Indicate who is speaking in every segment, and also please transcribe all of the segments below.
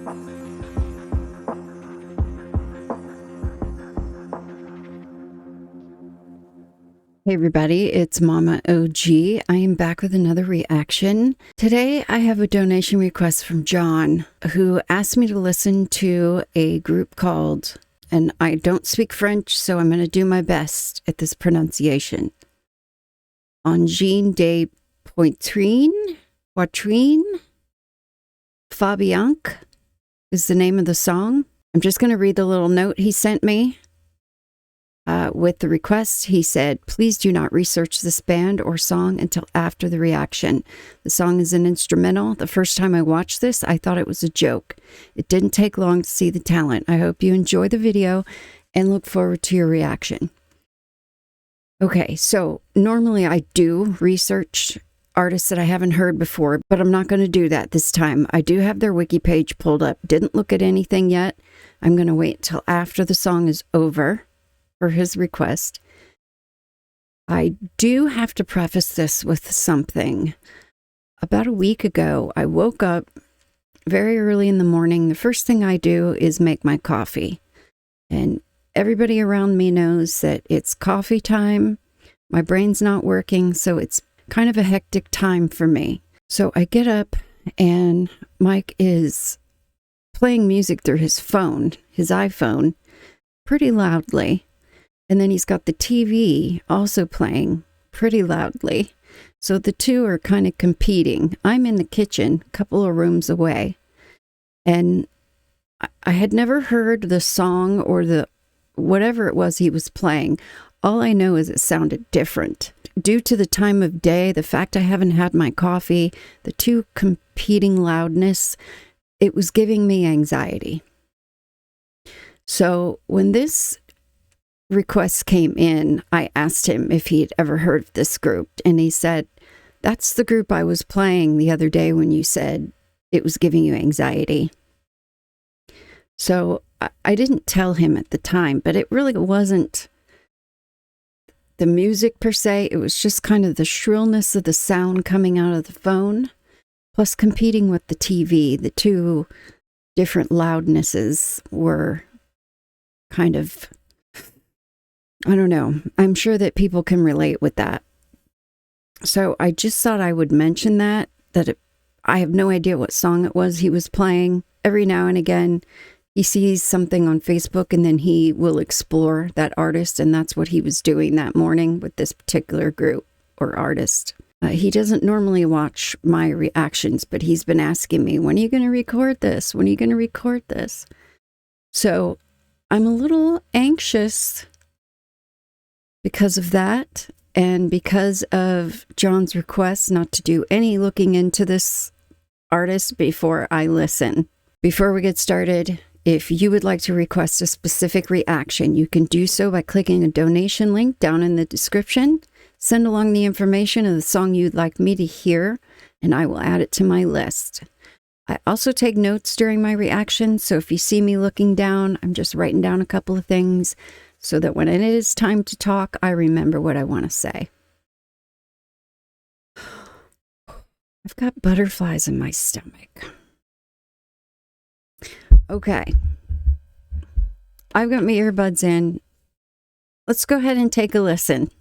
Speaker 1: Hey everybody, it's MommaOG. I am back with another reaction. Today I have a donation request from John, who asked me to listen to a group called, and I don't speak French, so I'm going to do my best at this pronunciation, Angine de Poitrine, Fabienk is the name of the song. I'm just going to read the little note he sent me. With the request, he said, please do not research this band or song until after the reaction. The song is an instrumental. The first time I watched this, I thought it was a joke. It didn't take long to see the talent. I hope you enjoy the video and look forward to your reaction. Okay, so normally I do research artists that I haven't heard before, but I'm not going to do that this time. I do have their wiki page pulled up. Didn't look at anything yet. I'm going to wait till after the song is over for his request. I do have to preface this with something. About a week ago, I woke up very early in the morning. The first thing I do is make my coffee. And everybody around me knows that it's coffee time. My brain's not working, so it's kind of a hectic time for me. So I get up and Mike is playing music through his phone, his iPhone, pretty loudly. And then he's got the TV also playing pretty loudly. So the two are kind of competing. I'm in the kitchen, a couple of rooms away. And I had never heard the song or the whatever it was he was playing. All I know is it sounded different. Due to the time of day, the fact I haven't had my coffee, the two competing loudness, it was giving me anxiety. So when this request came in, I asked him if he'd ever heard of this group, and he said, that's the group I was playing the other day when you said it was giving you anxiety. So I didn't tell him at the time, but it really wasn't the music per se. It was just kind of the shrillness of the sound coming out of the phone, plus competing with the TV. The two different loudnesses were kind of, I don't know. I'm sure that people can relate with that. So I just thought I would mention that I have no idea what song it was he was playing. Every now and again, he sees something on Facebook and then he will explore that artist. And that's what he was doing that morning with this particular group or artist. He doesn't normally watch my reactions, but he's been asking me, when are you going to record this? When are you going to record this? So I'm a little anxious because of that, and because of John's request not to do any looking into this artist before I listen. Before we get started, if you would like to request a specific reaction, you can do so by clicking a donation link down in the description. Send along the information of the song you'd like me to hear, and I will add it to my list. I also take notes during my reaction, so if you see me looking down, I'm just writing down a couple of things so that when it is time to talk, I remember what I want to say. I've got butterflies in my stomach. Okay. I've got my earbuds in. Let's go ahead and take a listen.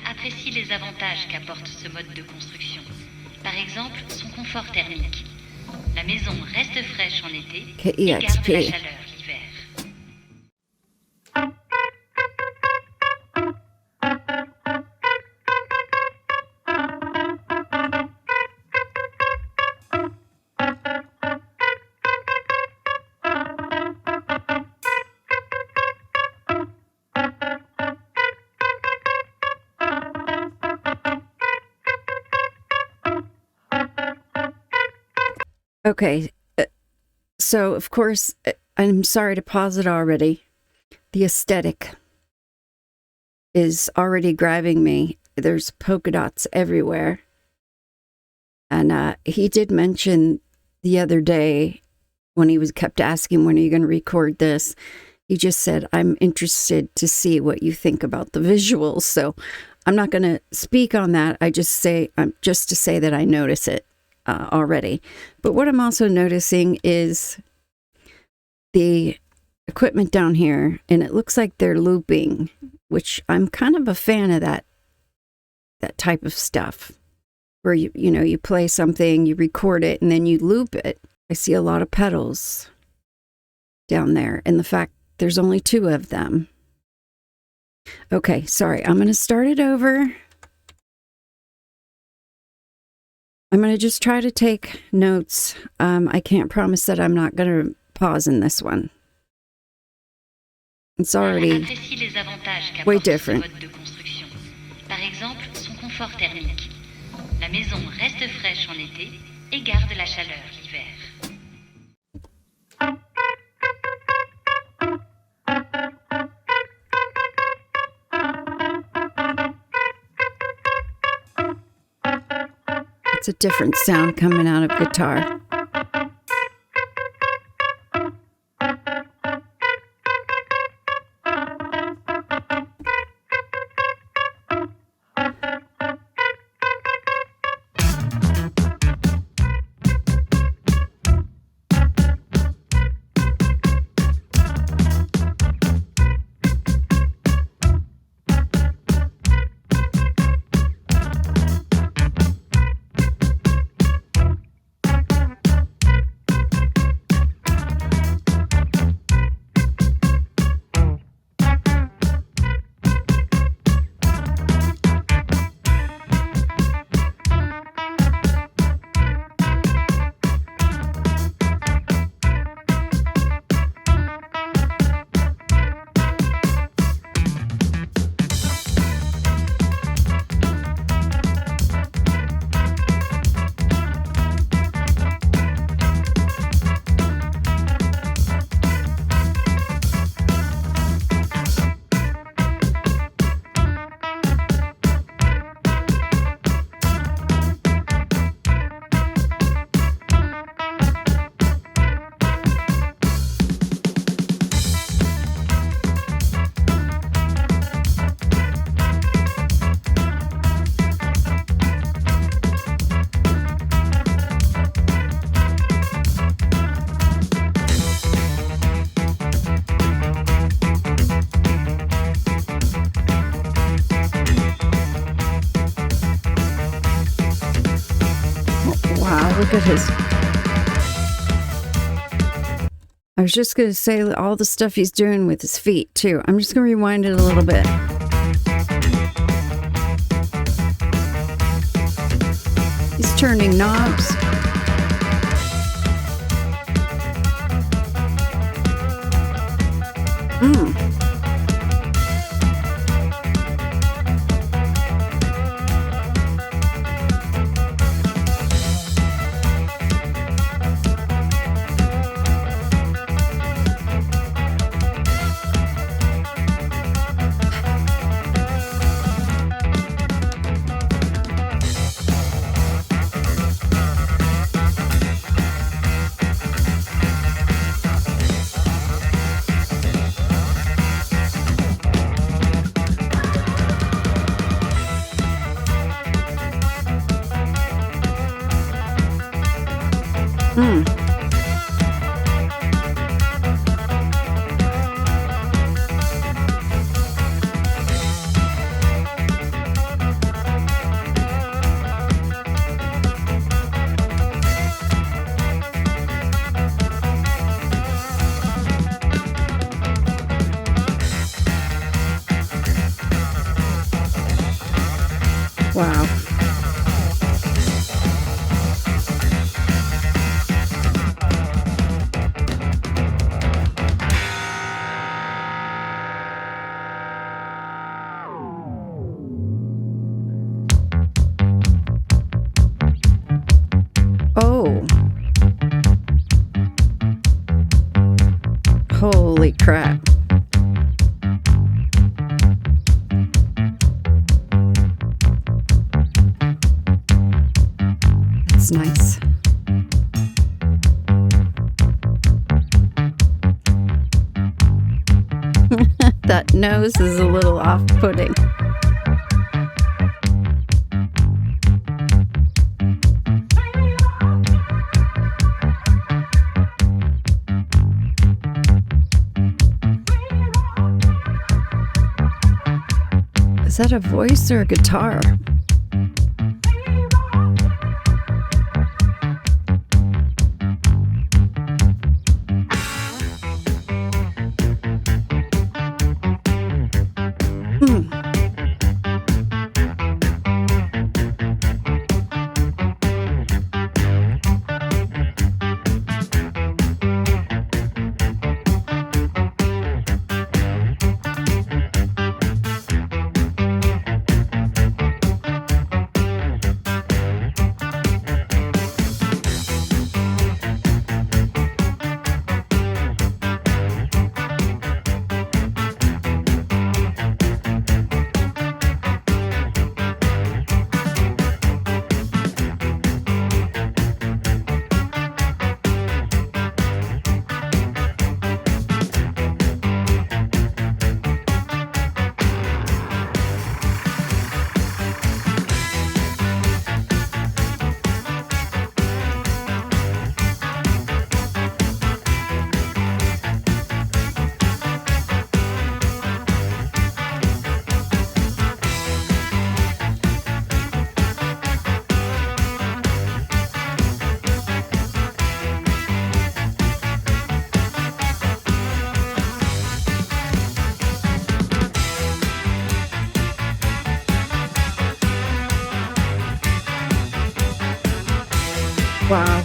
Speaker 2: Apprécie les avantages qu'apporte ce mode de construction. Par exemple, son confort thermique. La maison reste fraîche en été et garde la chaleur l'hiver.
Speaker 1: Okay, so of course, I'm sorry to pause it already. The aesthetic is already grabbing me. There's polka dots everywhere. And he did mention the other day when he was kept asking, when are you going to record this? He just said, I'm interested to see what you think about the visuals. So I'm not going to speak on that. I just say, just to say that I notice it. already. But what I'm also noticing is the equipment down here, and it looks like they're looping, which I'm kind of a fan of that type of stuff, where you play something, you record it, and then you loop it. I see a lot of pedals down there, and the fact there's only 2 of them. Okay, sorry, I'm going to start it over. I'm going to just try to take notes. I can't promise that I'm not going to pause in this one. It's already way different.
Speaker 2: Par exemple, son confort thermique. La maison reste fraîche en été et garde la chaleur l'hiver.
Speaker 1: It's a different sound coming out of guitar. Look at his... I was just going to say all the stuff he's doing with his feet, too. I'm just going to rewind it a little bit. He's turning knobs. Wow. Oh. Holy crap. That's nice. That nose is a little off-putting. Is that a voice or a guitar? Wow.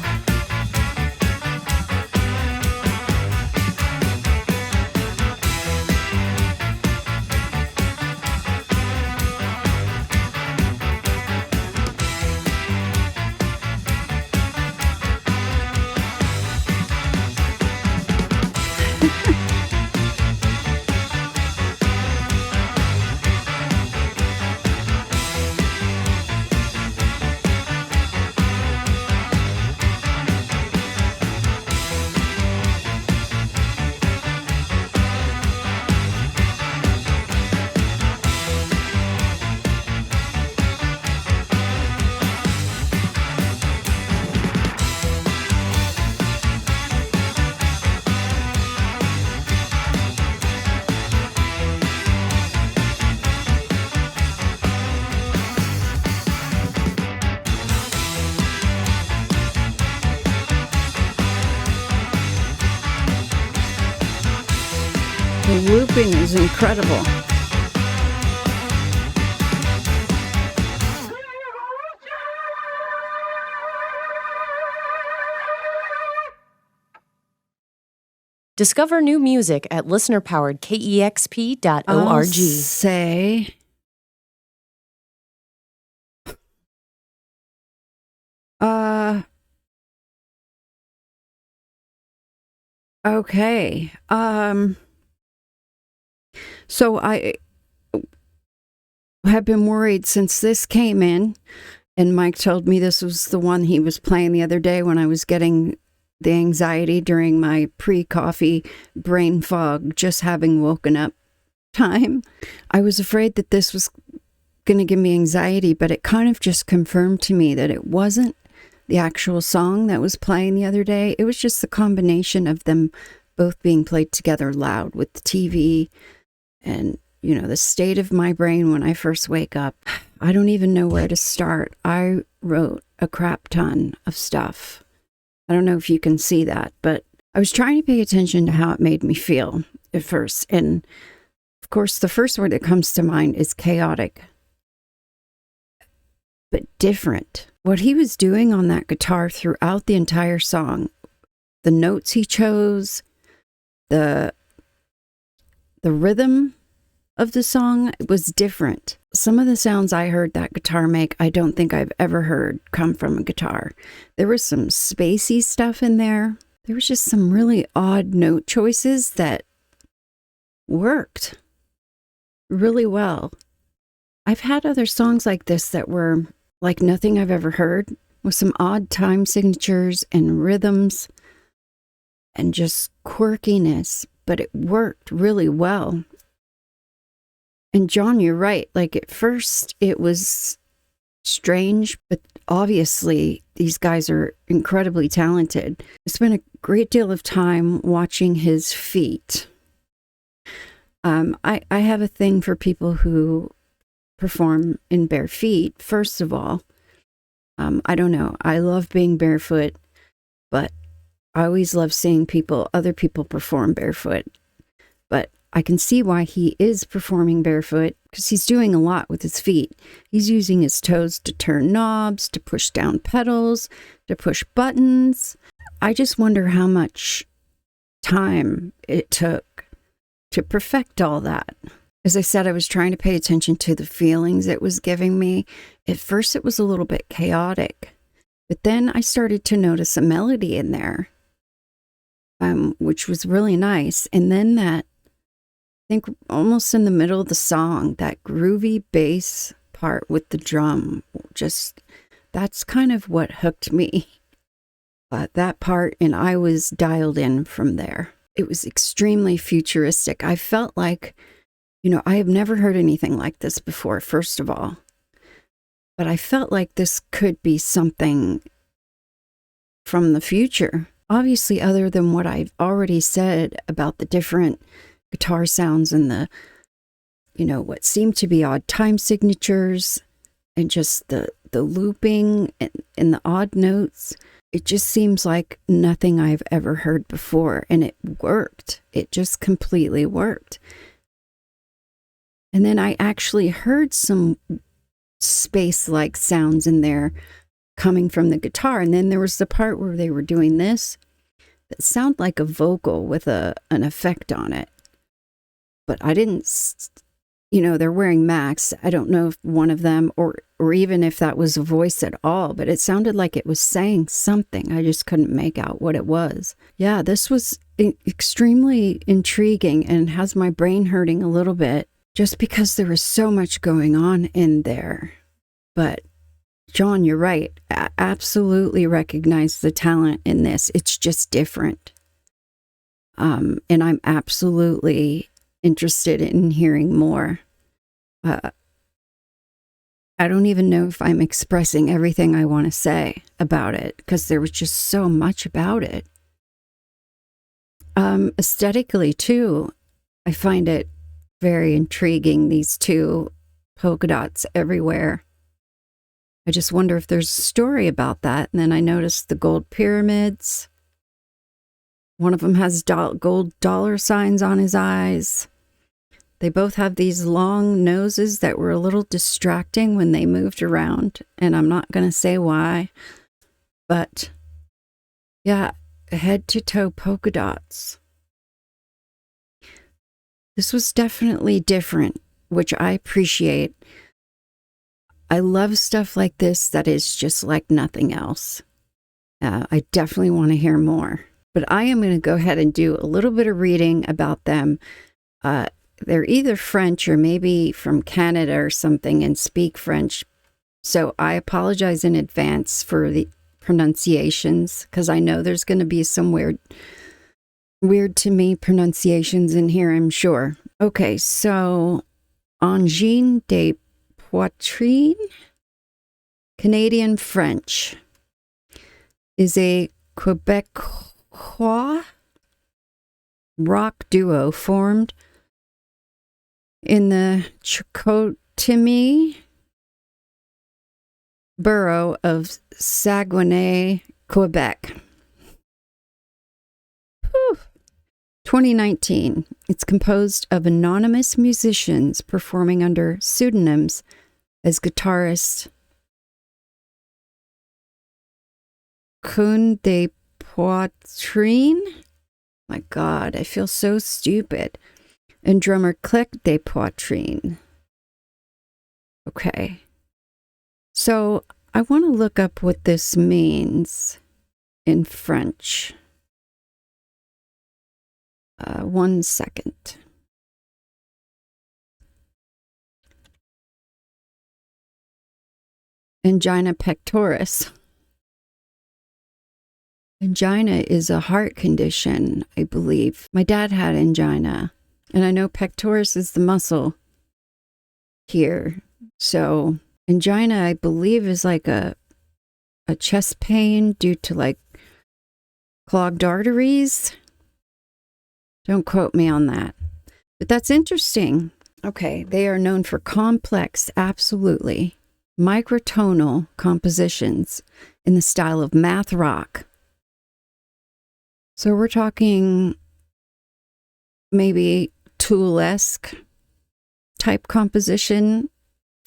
Speaker 1: The looping is incredible.
Speaker 3: Discover new music at listener-powered KEXP.org.
Speaker 1: I'll say... Okay. So I have been worried since this came in, and Mike told me this was the one he was playing the other day when I was getting the anxiety during my pre-coffee brain fog, just having woken up time. I was afraid that this was going to give me anxiety, but it kind of just confirmed to me that it wasn't the actual song that was playing the other day. It was just the combination of them both being played together loud with the TV and, you know, the state of my brain when I first wake up. I don't even know where to start. I wrote a crap ton of stuff. I don't know if you can see that, but I was trying to pay attention to how it made me feel at first. And of course, the first word that comes to mind is chaotic, but different. What he was doing on that guitar throughout the entire song, the notes he chose, the rhythm of the song was different. Some of the sounds I heard that guitar make, I don't think I've ever heard come from a guitar. There was some spacey stuff in there. There was just some really odd note choices that worked really well. I've had other songs like this that were like nothing I've ever heard, with some odd time signatures and rhythms and just quirkiness, but it worked really well. And John, you're right. Like at first it was strange, but obviously these guys are incredibly talented. I spent a great deal of time watching his feet. I have a thing for people who perform in bare feet, first of all. I don't know. I love being barefoot, but I always love seeing other people perform barefoot. But I can see why he is performing barefoot, because he's doing a lot with his feet. He's using his toes to turn knobs, to push down pedals, to push buttons. I just wonder how much time it took to perfect all that. As I said, I was trying to pay attention to the feelings it was giving me. At first, it was a little bit chaotic, but then I started to notice a melody in there, which was really nice. And then that, I think almost in the middle of the song, that groovy bass part with the drum, that's kind of what hooked me. That part, and I was dialed in from there. It was extremely futuristic. I felt like, I have never heard anything like this before, first of all. But I felt like this could be something from the future. Obviously, other than what I've already said about the different guitar sounds and the, what seemed to be odd time signatures and just the looping and the odd notes. It just seems like nothing I've ever heard before. And it worked. It just completely worked. And then I actually heard some space-like sounds in there coming from the guitar. And then there was the part where they were doing this that sounded like a vocal with an effect on it. But I didn't, they're wearing Macs. I don't know if one of them or even if that was a voice at all, but it sounded like it was saying something. I just couldn't make out what it was. Yeah, this was extremely intriguing and has my brain hurting a little bit. Just because there was so much going on in there. But, John, you're right. I absolutely recognize the talent in this. It's just different. And I'm absolutely interested in hearing more. I don't even know if I'm expressing everything I want to say about it, because there was just so much about it. Aesthetically, too, I find it very intriguing, these two polka dots everywhere. I just wonder if there's a story about that. And then I noticed the gold pyramids. One of them has gold dollar signs on his eyes. They both have these long noses that were a little distracting when they moved around. And I'm not going to say why. But yeah, head to toe polka dots. This was definitely different, which I appreciate. I love stuff like this that is just like nothing else. I definitely want to hear more. But I am going to go ahead and do a little bit of reading about them. They're either French or maybe from Canada or something and speak French. So I apologize in advance for the pronunciations, because I know there's going to be some weird to me pronunciations in here, I'm sure. Okay, so Angine de Poitrine, Canadian French, is a Quebecois rock duo formed in the Chicoutimi borough of Saguenay, Quebec. 2019. It's composed of anonymous musicians performing under pseudonyms as guitarist Angine de Poitrine. My God, I feel so stupid. And drummer KEXP de Poitrine. Okay. So I want to look up what this means in French. 1 second. Angina pectoris. Angina is a heart condition, I believe. My dad had angina, and I know pectoris is the muscle here. So angina, I believe, is like a chest pain due to like clogged arteries. Don't quote me on that. But that's interesting. Okay, they are known for complex, absolutely, microtonal compositions in the style of math rock. So we're talking maybe Tool-esque type composition,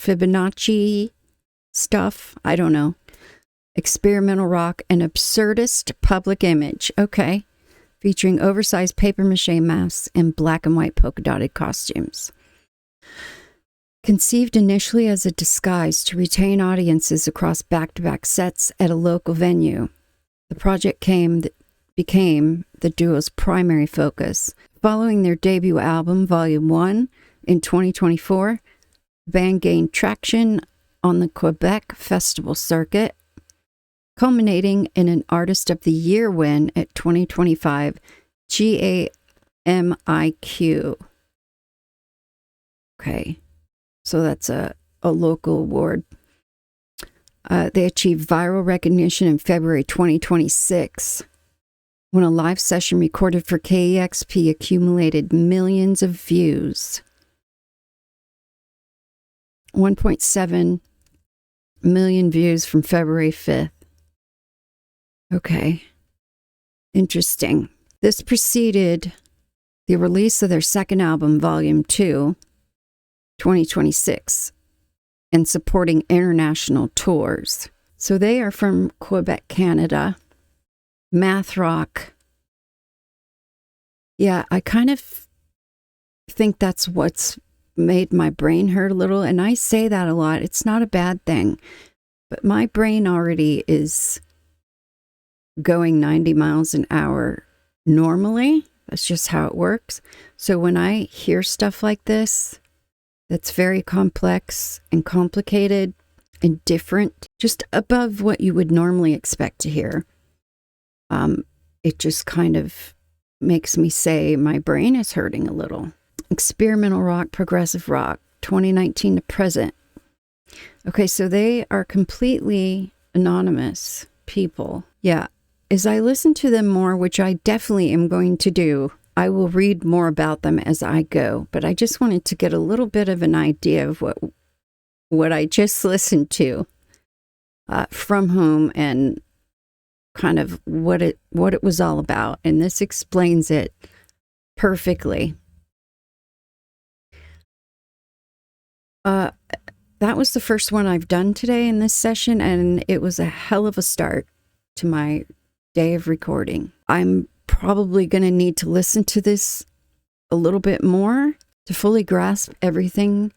Speaker 1: Fibonacci stuff, I don't know. Experimental rock and absurdist public image, okay, featuring oversized papier-mâché masks and black and white polka-dotted costumes. Conceived initially as a disguise to retain audiences across back-to-back sets at a local venue, the project became the duo's primary focus. Following their debut album, Volume 1, in 2024, the band gained traction on the Quebec festival circuit, culminating in an Artist of the Year win at 2025 GAMIQ. Okay. So that's a local award. They achieved viral recognition in February 2026 when a live session recorded for KEXP accumulated millions of views. 1.7 million views from February 5th. Okay. Interesting. This preceded the release of their second album, Volume 2, 2026, and supporting international tours. So they are from Quebec, Canada. Math rock. Yeah, I kind of think that's what's made my brain hurt a little, and I say that a lot. It's not a bad thing, but my brain already is going 90 miles an hour normally. That's just how it works. So when I hear stuff like this, that's very complex and complicated and different, just above what you would normally expect to hear. It just kind of makes me say my brain is hurting a little. Experimental rock, progressive rock, 2019 to present. Okay, so they are completely anonymous people. Yeah, as I listen to them more, which I definitely am going to do, I will read more about them as I go, but I just wanted to get a little bit of an idea of what I just listened to, from whom, and kind of what it was all about. And this explains it perfectly. That was the first one I've done today in this session, and it was a hell of a start to my day of recording. I'm probably going to need to listen to this a little bit more to fully grasp everything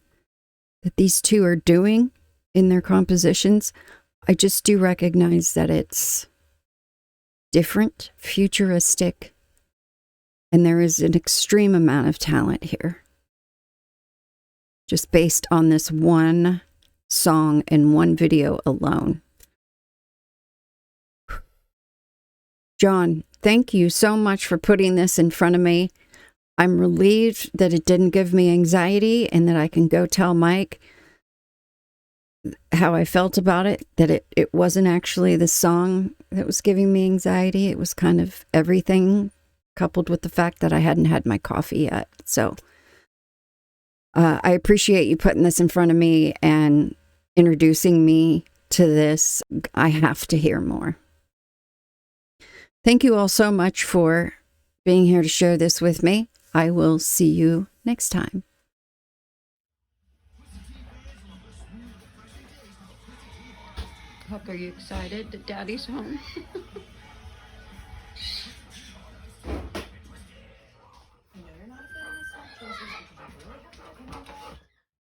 Speaker 1: that these two are doing in their compositions. I just do recognize that it's different, futuristic, and there is an extreme amount of talent here, just based on this one song and one video alone. John, thank you so much for putting this in front of me. I'm relieved that it didn't give me anxiety and that I can go tell Mike how I felt about it, that it wasn't actually the song that was giving me anxiety. It was kind of everything coupled with the fact that I hadn't had my coffee yet. So I appreciate you putting this in front of me and introducing me to this. I have to hear more. Thank you all so much for being here to share this with me. I will see you next time. Huck, are you excited that Daddy's home?